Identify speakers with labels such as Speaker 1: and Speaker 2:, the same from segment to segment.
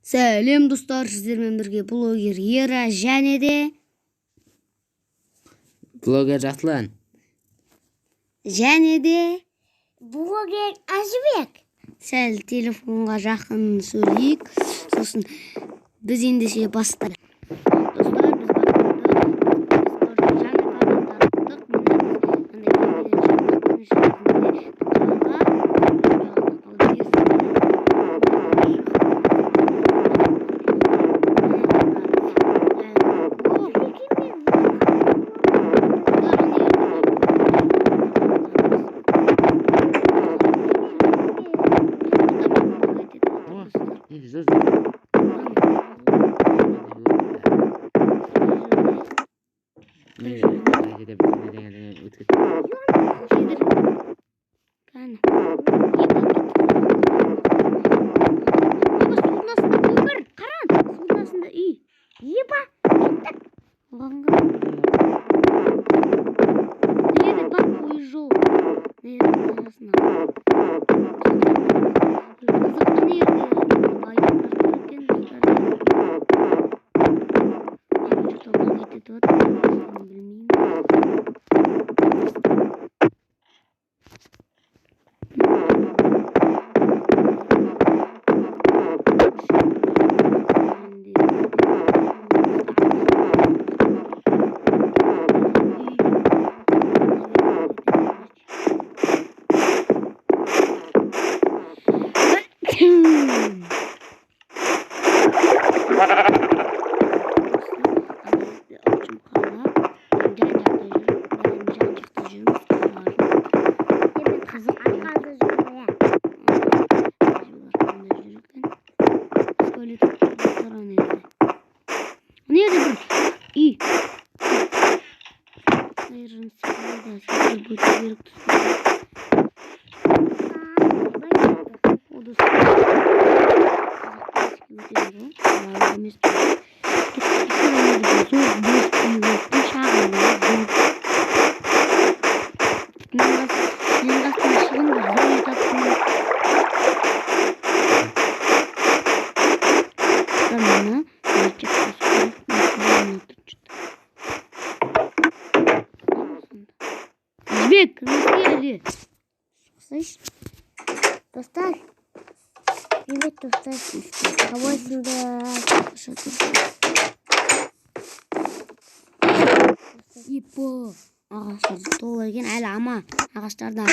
Speaker 1: Сәлем достар, сіздермен бірге блогер Ера және де
Speaker 2: блогер Жаслан
Speaker 1: және де
Speaker 3: блогер Ажыбек.
Speaker 1: сәл телефонға жақын сөйлейік, сосын біз ендеше бастайық. Достар, біз
Speaker 3: Достар, привет, достар.
Speaker 1: ипо ағаштар толы екен, әлі ама ағаштарда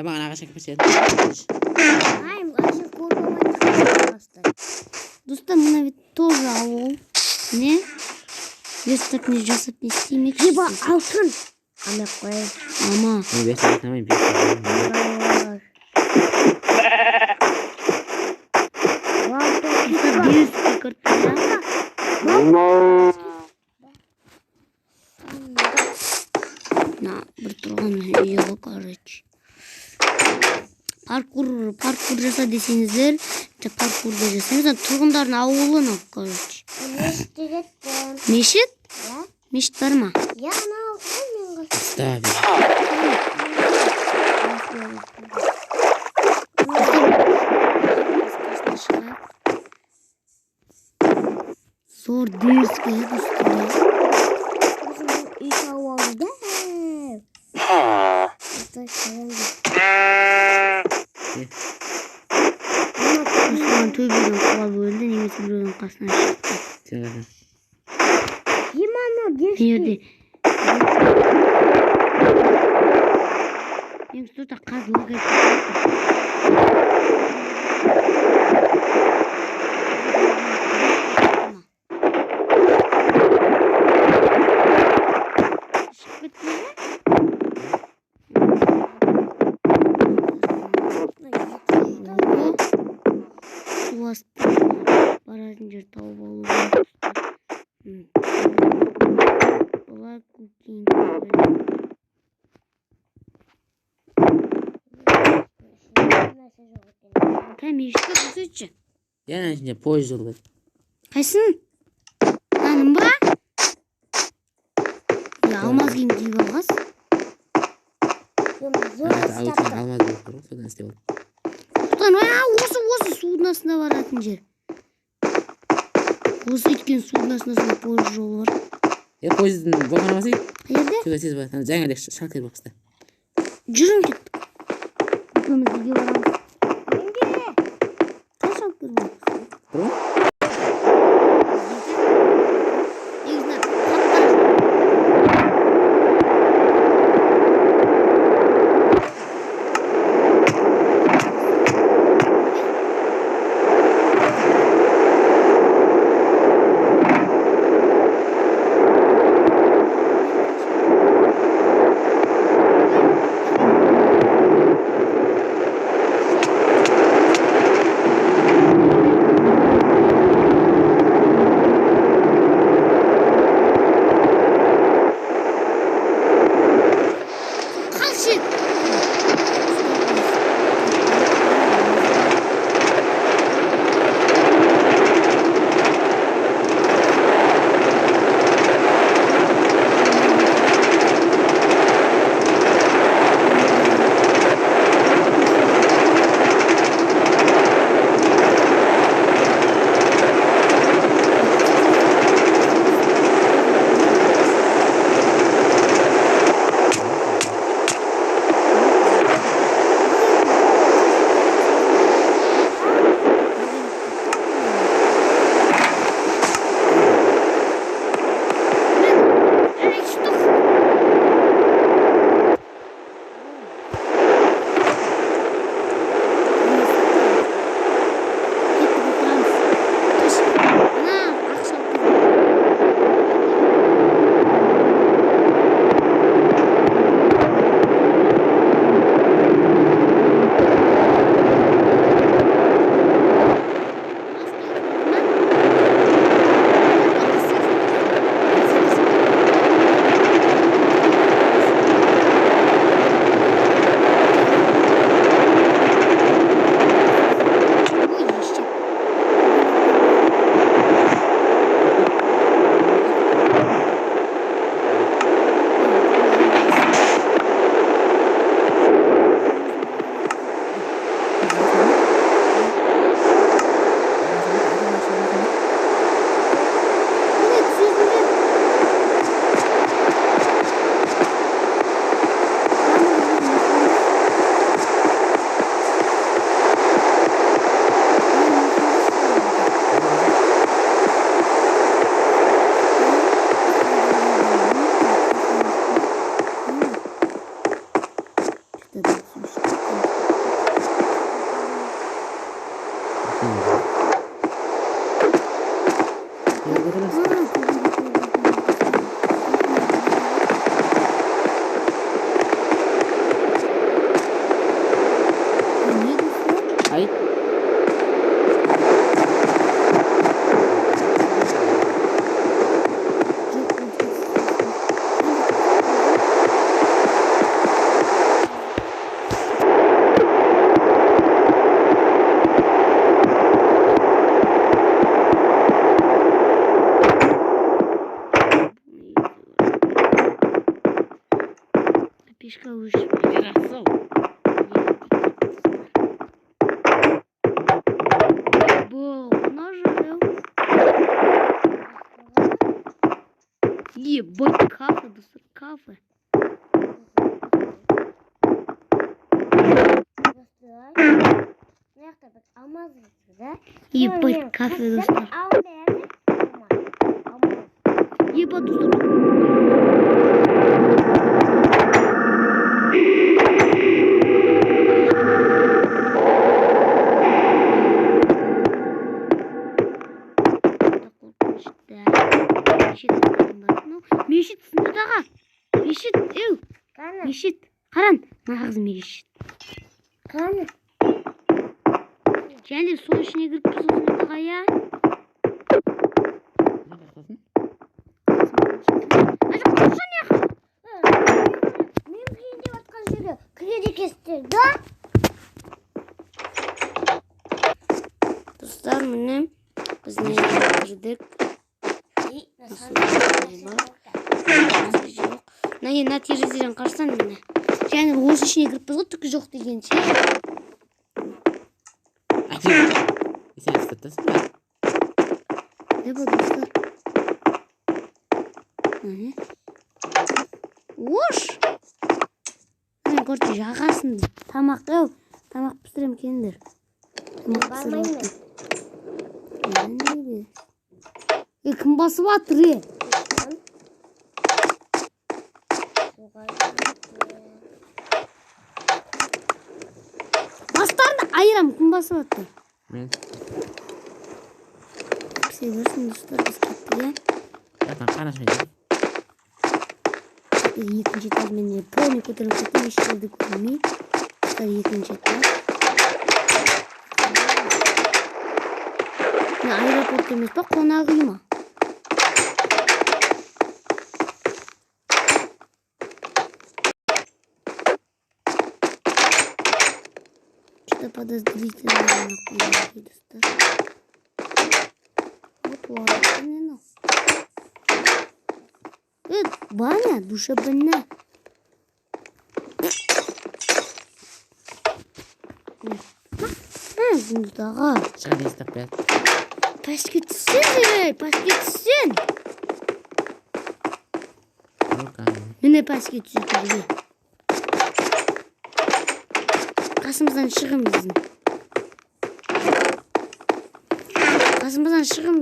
Speaker 2: маған ағаш әкеп берсең.
Speaker 1: достар, мына вид тоже ауыл. Не? Весток не жасап не істемек.
Speaker 3: Еба алтын. Амек қойып.
Speaker 1: Ама.
Speaker 2: Мен весток айтамайын,
Speaker 1: бір тұрған үйеғі, короче. Паркур жаса десеңіздер, паркурда жасаңыз, тұрғындардың ауылын, короче. Мешіт? Мешіт бар ма?
Speaker 3: Я анау мен
Speaker 2: ставь.
Speaker 1: Зор дерзкий, достар.
Speaker 3: үй тауып
Speaker 1: төбеден құлап өлді, немесе біреудің қасынан шықты.
Speaker 3: Еманы
Speaker 1: жерде ең кто-то қазылық етті. Баратын жер тауып алу керек. Олар көкейін. Мешітке көрсетші.
Speaker 2: Yana içinde poğaça olur.
Speaker 1: Қайсын? Таным ба? алмаз киім киіп алғас.
Speaker 2: Алмаз болып тұр ғой, содан істеп алдым.
Speaker 1: Тұтан, осы судың астында баратын жер. Осы өткен судың астында пойыз жолы бар.
Speaker 2: Пойыздың болған амасы?
Speaker 1: Қайерде?
Speaker 2: Сөге тез барады. Жаңағыдек шалкер болып қысты.
Speaker 1: Жүрің кеттік. Екеуміз бірге барамыз. Қай шалкер бар?
Speaker 2: Бір ғой?
Speaker 1: Негізінен қаттар. Қалшы!
Speaker 2: Ay.
Speaker 1: Пешка вышел. Был нажал. Ебать, кафе, доступ кафе. Ебать, кафе, доступ. Ебать, доступ. Мешіт сындағы. Мешіт, еу. Мешіт. Қаран. Нағыз мешіт.
Speaker 3: Қаны?
Speaker 1: Және сол ішіне кіріп тұрсың сындағы, я. Ажық тұрсын еқі.
Speaker 3: Мен кірінде батқан жүрі кіреді кесті, да?
Speaker 1: Достар, міне біздің үйге кірдік. мына эң нәтижесін қарасаң міне. Және осы ішіне кіріп біз ғой түкі жоқ дегенше.
Speaker 2: Сен ыстаттасың ба?
Speaker 1: Не болды достар? Ош! Мен көрді жағасын тамақ пісірем кендер.
Speaker 3: Бармаймын.
Speaker 1: Кім басып атыр е? Бастарында айырам, кім басып атыр?
Speaker 2: Мен.
Speaker 1: Пісе көрсін достар, біз кетті е.
Speaker 2: Жатан қарашмайды.
Speaker 1: Екінші этаж мен полный көтеріліп кеттім, ешкілді көрмей. Достар екінші этаж. Аэропорт емес па, қонақ үй ма? Что-то подозрительно нахуй, достар. Вот ладно, не ну. Баня, душевная. Бұндағы.
Speaker 2: Шыға не істеп бәді.
Speaker 1: Пәс кетсін. Міне пәс кетсін. Қасымыздан шығын біздің. Мен қасымыздан шығын.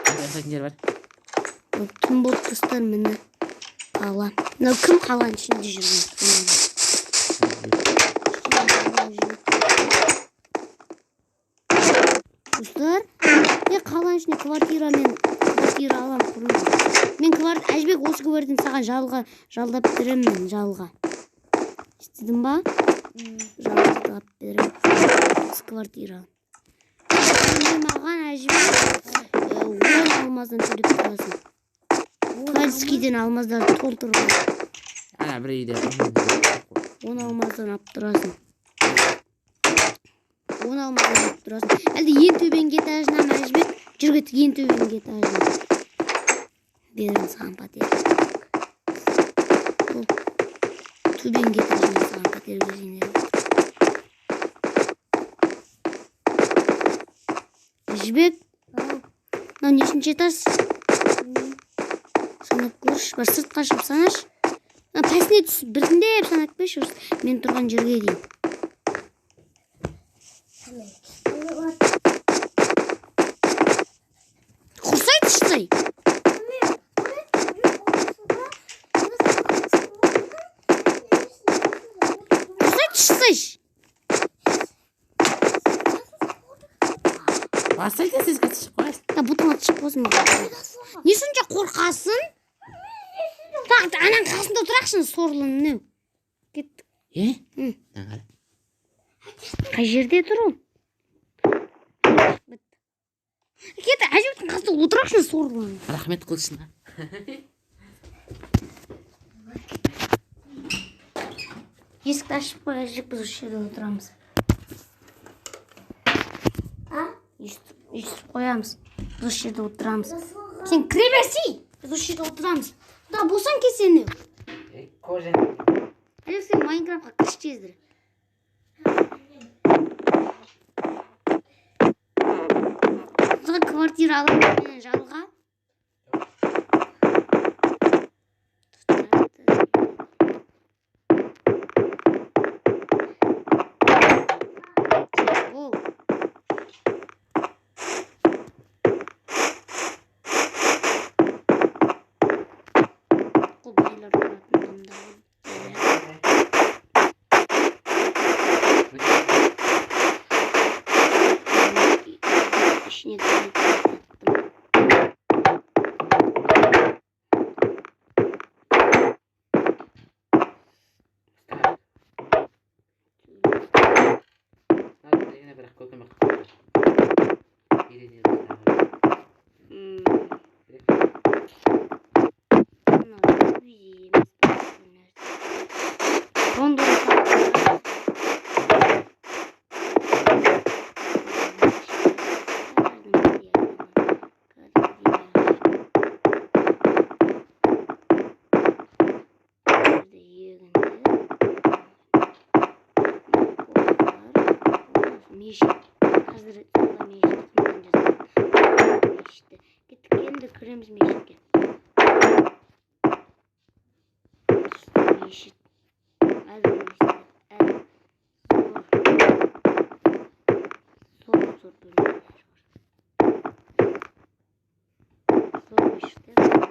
Speaker 2: Жасайтын жер бар.
Speaker 1: Кім болды достар мені? Қала. Кім қаланың ішінде жүрген? Достар, қаланың ішінде квартира алам құрым. Мен Әжбек осы квартираны саған жалдап беремін, жалға. Естідің ба? Жалдап беремін. Осы квартира. Маған Әжбек 10 алмаздан төлеп тұрасың. Кальскийден алмаздар толтырған.
Speaker 2: Ана бір үйде.
Speaker 1: 10 алмаздан алып тұрасың. Әлде ең төбенгі этажынан Әжбек жүргетік ең төбенгі этажынан. Берем саған пәтер. Төбенгі этажынан саған пәтер берейін. Әжбек, мынау нешінші этаж? Санап көріш, бар сыртқа шығып санаш. Пәсіне түсіп бірдендеп санап көріш, мен тұрған жерге дейін. Құрсай түшсай.
Speaker 2: Басайды сіз қатышып қойасың.
Speaker 1: Бұтыңа түшіп қойсын. Не сонша қорқасың? Анан қасында тұрақшын сорлын. Кеттік. Қай жерде тұру? Кетті, Әжбектің қасында отырақшын сорлын.
Speaker 2: Рахмет қылшын.
Speaker 1: Есікті ашып қой, Әжбек, біз осы жерде отырамыз. Есіп қоямыз. Біз осы жерде отырамыз. Сен кіре берсей, біз осы жерде отырамыз. Да болсан кесені.
Speaker 2: Кожен.
Speaker 1: Әлек сен Майнкрафтқа кіріш тездір. Қызға квартира алып менен жалға. кіреміз мешітке. Мешіт. Әлі мешіт. Зор бөлмелер бар. Зор мешіттер бар.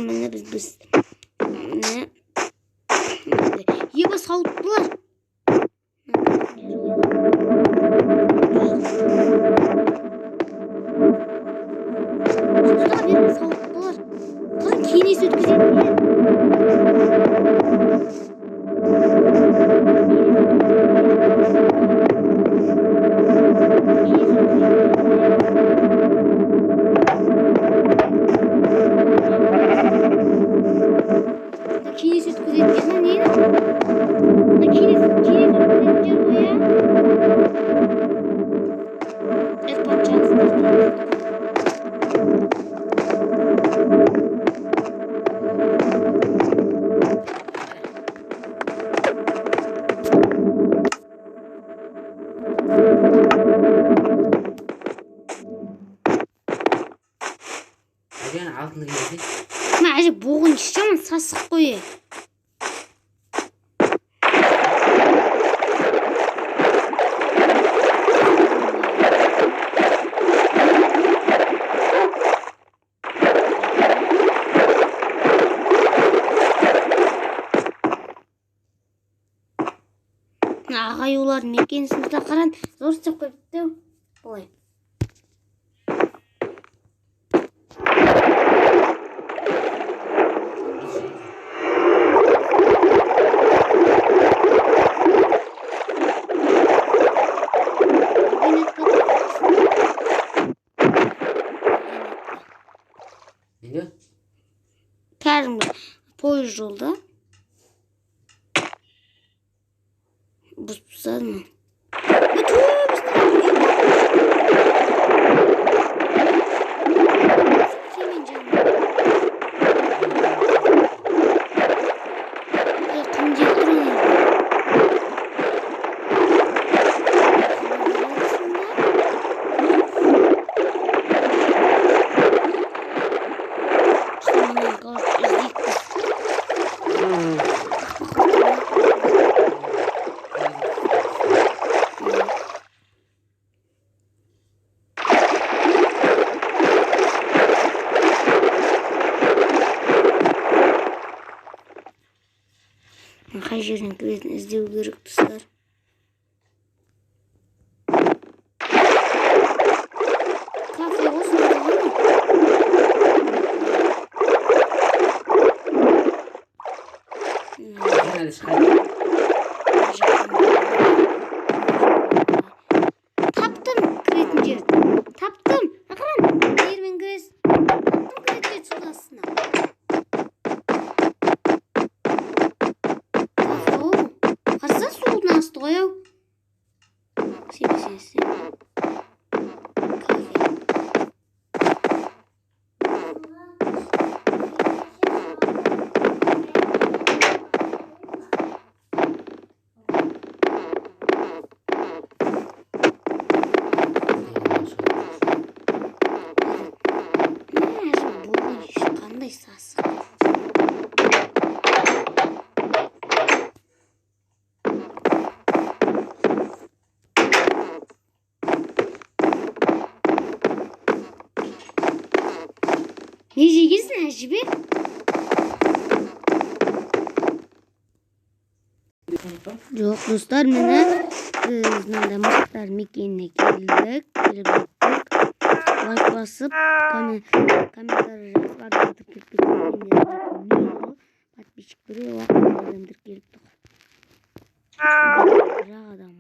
Speaker 1: Міне біз не еба сауыттылар. Ұстаға берме сауыттылар. Қалай кеңес өткізеді.
Speaker 2: алтын келді.
Speaker 1: Мына әже боғын жаман сасық қой. Ағай олар мекенсімізді қаран зор істеп қойыпты. Олай. Кәдімгі пойыз жолда бұзады ма? қай жерден кіретінін іздеу керек достар. Кафе осында ғана.
Speaker 2: Hadi çıkar.
Speaker 1: Таптым кіретін жерді. Таптым. Ақырын. Жермен кіресіз. Таптым кіретін жерді судың астына. Кафе. Қараса судың асты ғой ау. Сенбесеңіз. Кафе. Бұл ешқандай сасық. Не жегесің әжібек? Жоқ, достар, міне біз мынандай мақтар мекеніне келдік. Келіп жеттік. Лайк басып, комментарий жазып, артқа тіркеліп кеткен подписчиктер уақытlardan тіркеліп тұр. Жақ адам.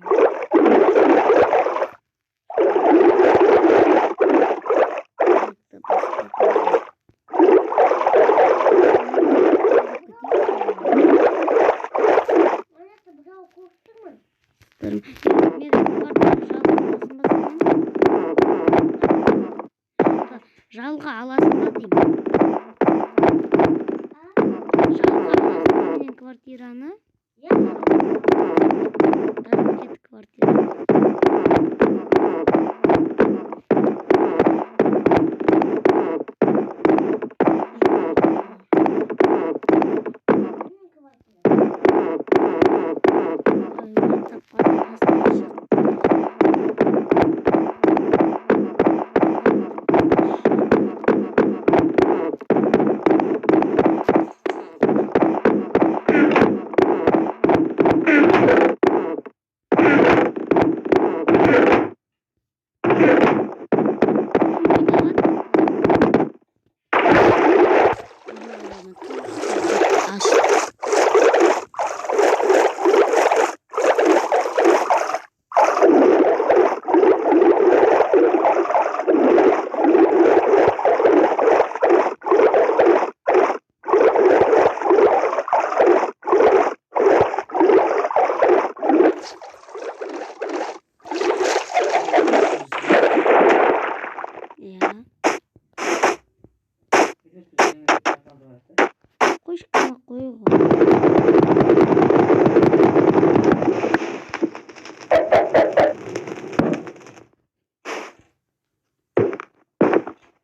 Speaker 1: Жалға аласың ба деймін. Жалға аласың ба менен квартираны? Кет квартираны. Кошкама қойға.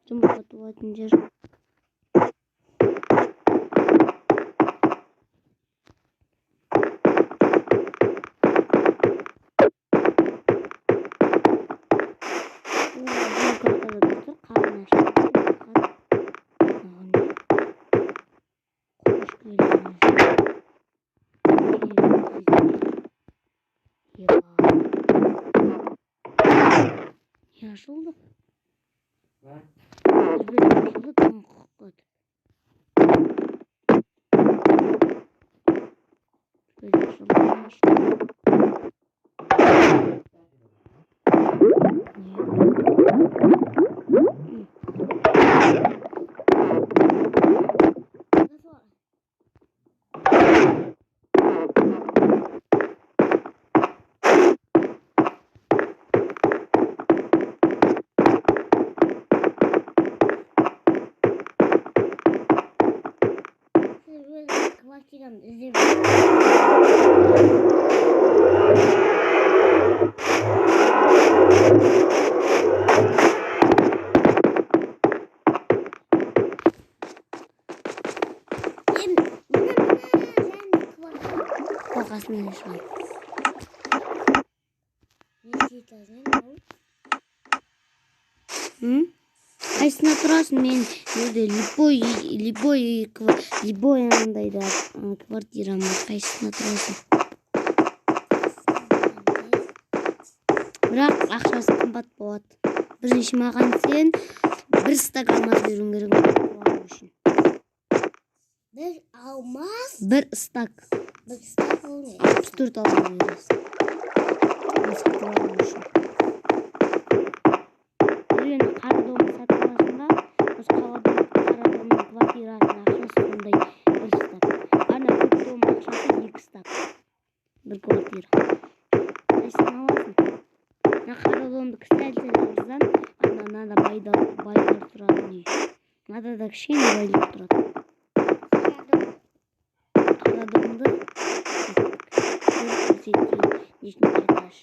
Speaker 1: Жұмыртқа туатын жер. Yaşıldı. Yaşıldı tam kokot. Böyle yaşılmış. Kvartiramda izleyebilirim. Kokasını yaşayın. Hı? Қайсына тұрасың? Мен жерде любой андай да квартира бар. Кайсысына турасың? Бірақ ақшасы қымбат болады. Бірінші маған сен 1 стак алмаз беруің керек алу үшін.
Speaker 3: Bir almaz.
Speaker 1: 1 стак.
Speaker 3: Bir stop olmuyor.
Speaker 1: 64 алмаз бересің. Сатып алу үшін. Енді қара домды сатып аласың ба? Осы қара домның квартирасының ақшасы сондай 1 стак. Ана көк домның ақшасы 2 стак. Bir квартира. Қайсысын аласың? Қара домды сәл арзан, анда байлар тұратын үй. Мынада да кішкене байлық тұрады. Қара домды көрсетейін. Нешінші этаж?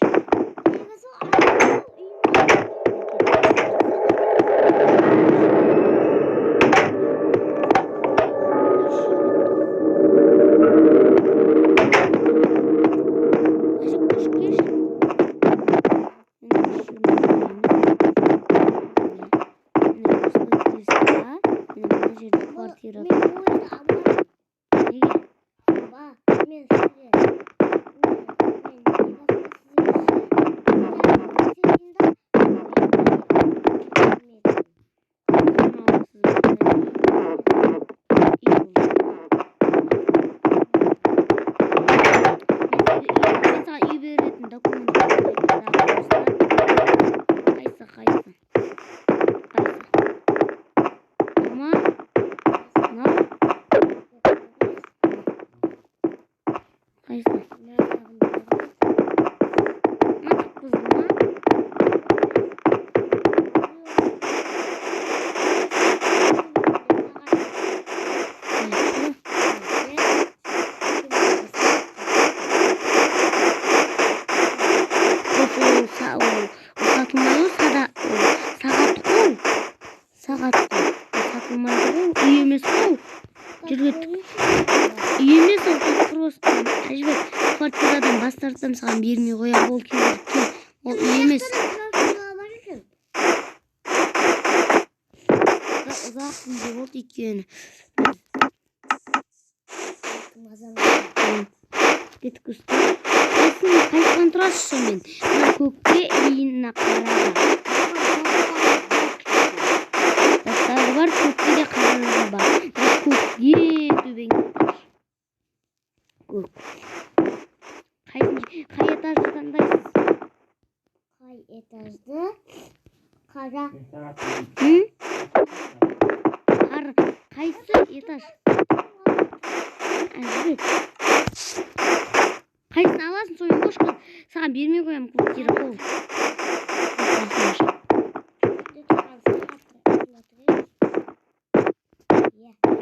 Speaker 1: Квартира. Квартирадан бас тартсам саған бермей қоям, ол керек. Ол үй емес. Ұзақ күнде болды екен. Кетік үсті. Қайсыған тұрасыз сонымен? Мына көкке иінна қараға. Тастағы бар, көкке де қараға бар. Көкке төбен кетер. Көк. Қай этажды таңдайсыз?
Speaker 3: Қай этажды? Қара.
Speaker 1: Қайсы этаж? Қайсын аласың, соның бош қыз. Саған бермей қоям, квартира қол.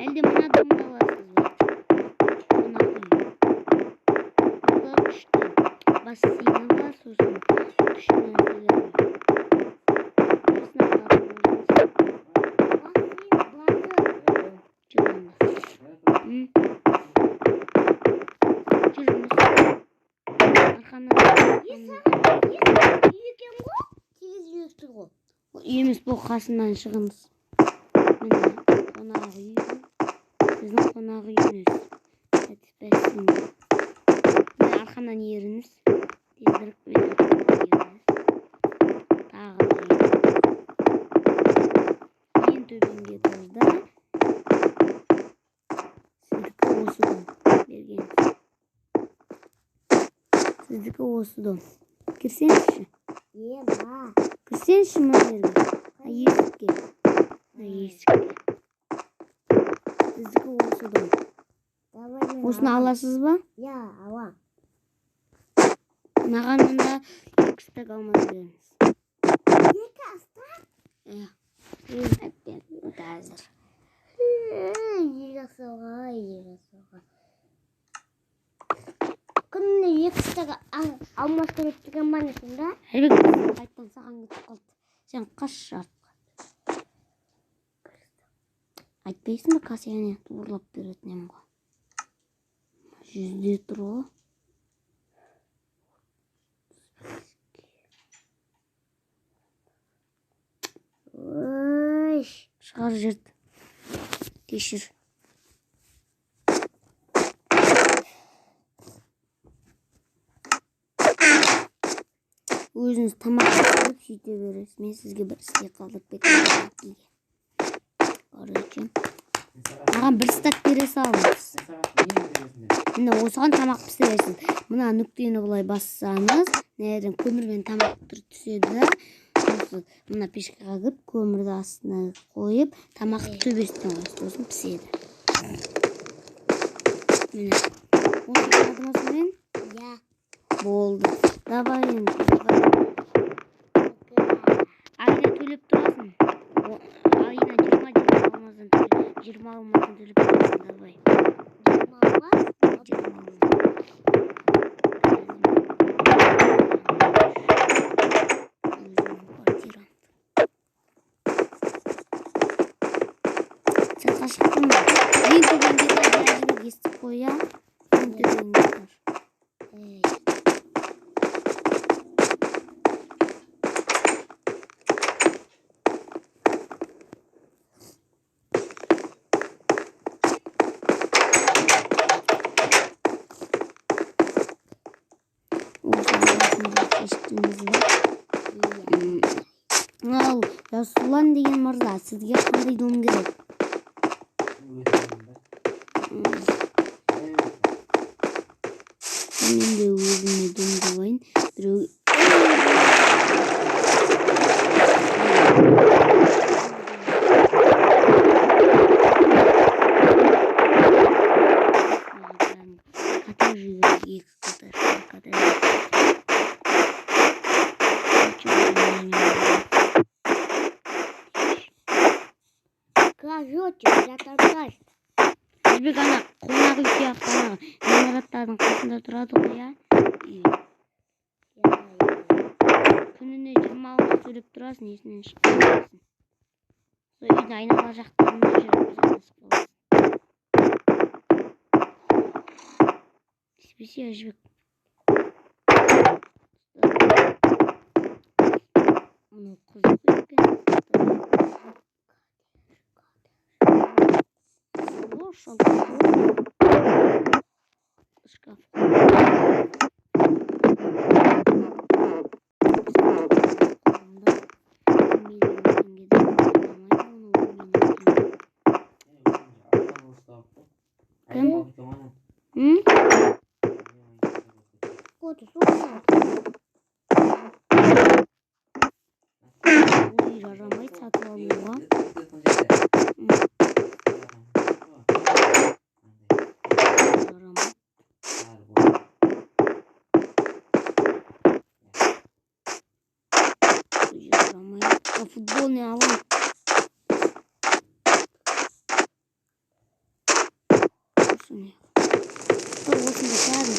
Speaker 1: Әлде мына домды аласыз ба? Бассейні бар, сосын күшті нәрселер бар. Емес, бұл қасынан шығыңыз. Міне, қонағы үй. Сіздің қонағы үйіңіз. Сәтіпәсіңіз. Міне, арқанан еріңіз. Тездіріп мен еріңіз. Тағы да еріңіз. Ең төбенге тазда. Сіздікі осы дом бергеніз. Сіздікі осы дом. Кірсеңізші. Кірсеңізші мұны жерге. Есікке. Есікке. Сіздікі осы дом. Осыны аласыз ба?
Speaker 3: Я, алам.
Speaker 1: Маған мұнда 2 стак алмаз беріңіз.
Speaker 3: 2 стак?
Speaker 1: Иә. Қазір.
Speaker 3: Ерасоға. Күніне 2 стак алмаз керек деген манесің да?
Speaker 1: Әлбек, қайттан саған кетіп қалды. Сен қаш шартқа. Айтпайсың ба, кассияне туырлап беретін емға. 100-де тұр о. Шығар жерді. Кешір. Өзіңіз тамақ пісіріп сөйте бересіз. Мен сізге бір істе қалдырып кетемін. Короче, маған бір стак бере салыңыз. Міне осыған тамақ пісіресіз. Мына нүктені былай бассаңыз, нерден көмірмен тамақ түседі. Мына пешкаға кіріп, көмірді астына қойып, тамақты төбесіне қойасыз. Сосын піседі. Міне. Осы қалдыңыз мен?
Speaker 3: Я.
Speaker 1: Болды. Давай енді. Айына төлеп тұрасың. Айына 20 алмаздан төлеп. 20 алмаздан төлеп тұрасың. Давай.
Speaker 3: 20 алмаз.
Speaker 1: 20 алмаз. Сыртқа шықтың ба? Ең төбен гитар жібек естіп қоя. Ең төбен гитар. Ал, Жасұлан деген мырза, сізге қандай дом керек? Мен де өзіме дом болайын. Біреу қатар жүрген екі қатар.
Speaker 3: Короче, жатардай.
Speaker 1: Жібек ана қонақ үй сияқты ана ғимараттардың қасында тұрады ғой, иә? Күніне 20 алмаз төлеп тұрасың, есінен шықпайсың. Сол үйдің айнала жақтарында жүріп жазып боласың. Теспесе, Жібек. Мұны қызық екен. Шкаф.
Speaker 3: Коты, слушай.
Speaker 1: Ой, жарамай сатып алуға. Футбол не алам. Осыны. Осыны кәдім.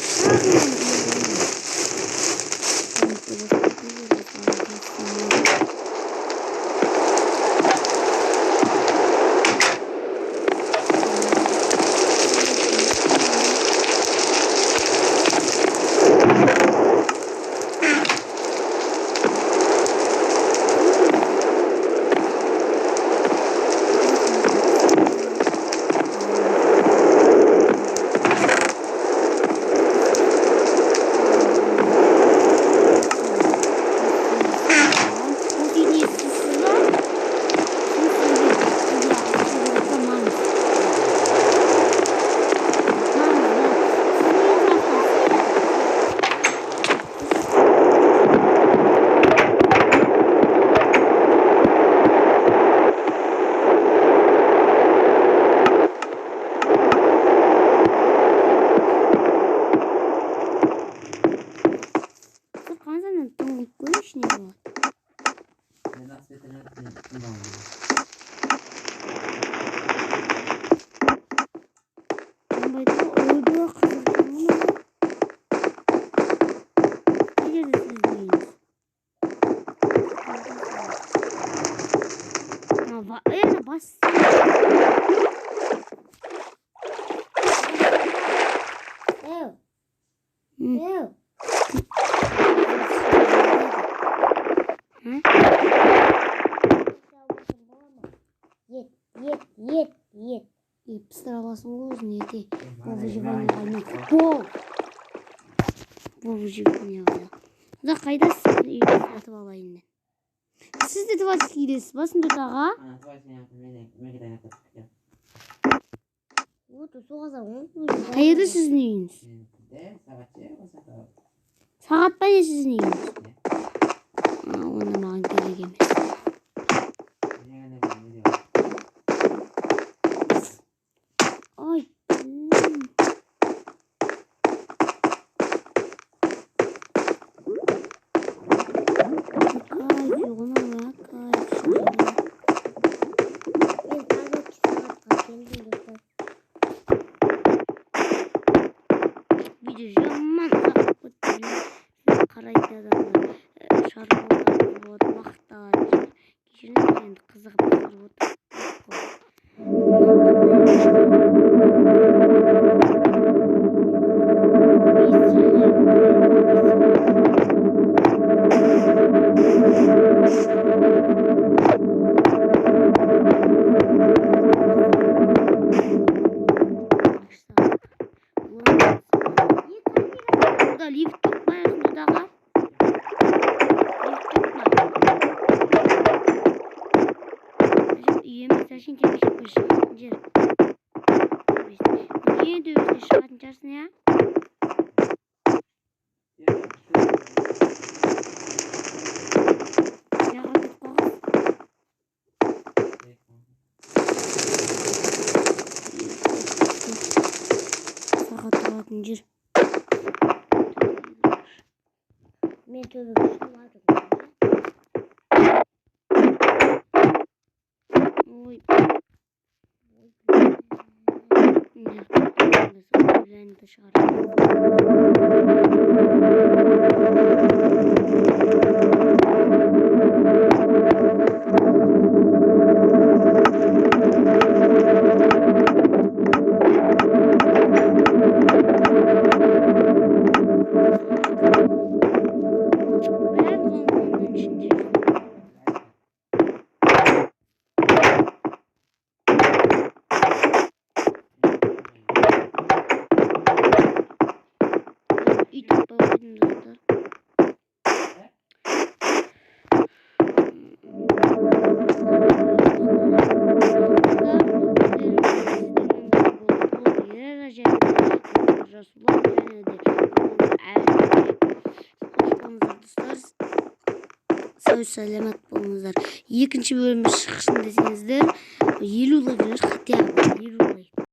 Speaker 1: Bas.
Speaker 3: Yet.
Speaker 1: іздестіре аласың ғой өзің ете. Бұл выживание қаймен. Бұл выживание қайда. Құда қайдасыз? Үйді сатып алайын мен. Сіз де твачки кидесіз ба Сүндет аға?
Speaker 3: Вот соғаза ғой.
Speaker 1: Қайда сіздің үйіңіз? Сағат па не сіздің үйіңіз? Оны маған керек емес. Ай, видео жаман ұзақ өтті. Қарайды адамдар. Шарболдар болады, уақыттар. Кешіріңіз, енді қызығып қарап отыр. Burada lift tutmayasın Dudağa. Lift tutma. Үйеме сәшін текші көшін жер. Niye dövüşte шығатын жарсың, ya? Жаға кет қоғыз. Сағат тұратын жер.
Speaker 3: Мен төбеге шығып
Speaker 1: Ой. Лента шығар. Сәлемет болыңыздар. Екінші бөлімі шықсын десеңіздер 50 лайк хотя бы 50